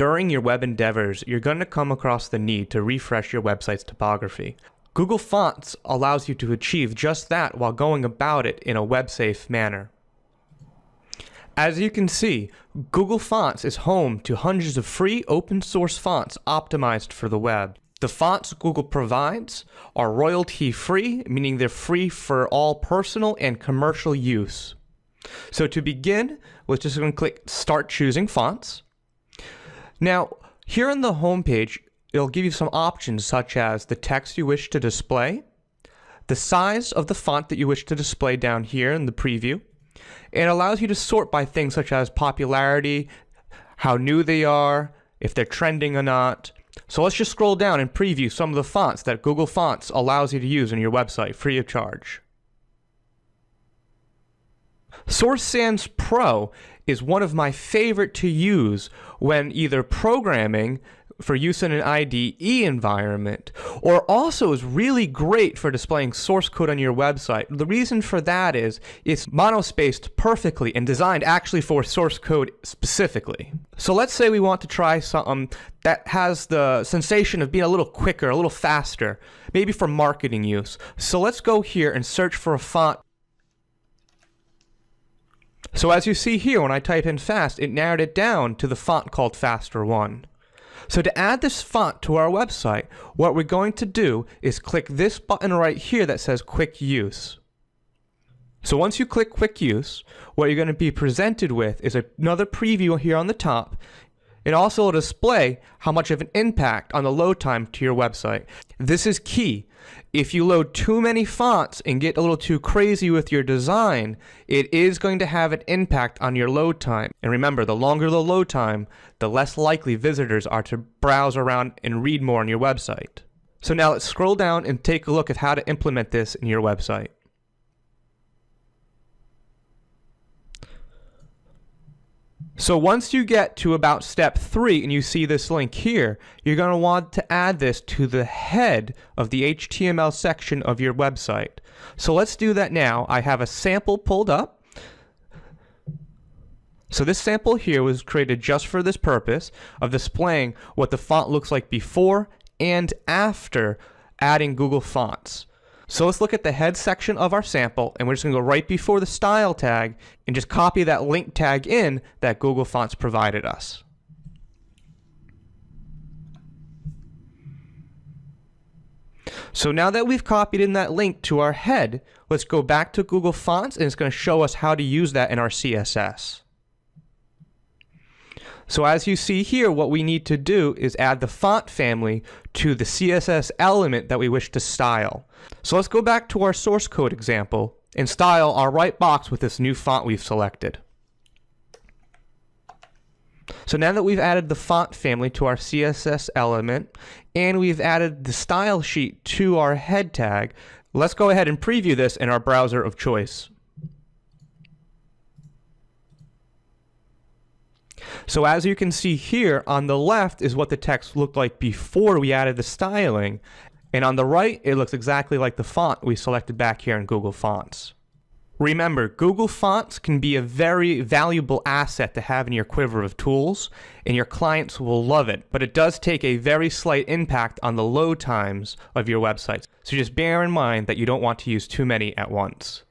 During your web endeavors, you're going to come across the need to refresh your website's typography. Google Fonts allows you to achieve just that while going about it in a web-safe manner. As you can see, Google Fonts is home to hundreds of free open-source fonts optimized for the web. The fonts Google provides are royalty-free, meaning they're free for all personal and commercial use. So to begin, we're just going to click Start Choosing Fonts. Now, here on the home page, it'll give you some options such as the text you wish to display, the size of the font that you wish to display down here in the preview. It allows you to sort by things such as popularity, how new they are, if they're trending or not. So let's just scroll down and preview some of the fonts that Google Fonts allows you to use on your website free of charge. Source Sans Pro is one of my favorite to use when either programming for use in an IDE environment, or also is really great for displaying source code on your website. The reason for that is it's monospaced perfectly and designed actually for source code specifically. So let's say we want to try something that has the sensation of being a little quicker, a little faster, maybe for marketing use. So let's go here and search for a font. So as you see here, when I type in fast, it narrowed it down to the font called Faster 1. So to add this font to our website, what we're going to do is click this button right here that says Quick Use. So once you click Quick Use, what you're going to be presented with is another preview here on the top. It also will display how much of an impact on the load time to your website. This is key. If you load too many fonts and get a little too crazy with your design, it is going to have an impact on your load time. And remember, the longer the load time, the less likely visitors are to browse around and read more on your website. So now let's scroll down and take a look at how to implement this in your website. So once you get to about step 3 and you see this link here, you're going to want to add this to the head of the HTML section of your website. So let's do that now. I have a sample pulled up. So this sample here was created just for this purpose of displaying what the font looks like before and after adding Google Fonts. So let's look at the head section of our sample, and we're just going to go right before the style tag and just copy that link tag in that Google Fonts provided us. So now that we've copied in that link to our head, let's go back to Google Fonts, and it's going to show us how to use that in our CSS. So as you see here, what we need to do is add the font family to the CSS element that we wish to style. So let's go back to our source code example and style our right box with this new font we've selected. So now that we've added the font family to our CSS element and we've added the style sheet to our head tag, let's go ahead and preview this in our browser of choice. So as you can see here, on the left is what the text looked like before we added the styling, and on the right it looks exactly like the font we selected back here in Google Fonts. Remember, Google Fonts can be a very valuable asset to have in your quiver of tools, and your clients will love it, but it does take a very slight impact on the load times of your websites. So just bear in mind that you don't want to use too many at once.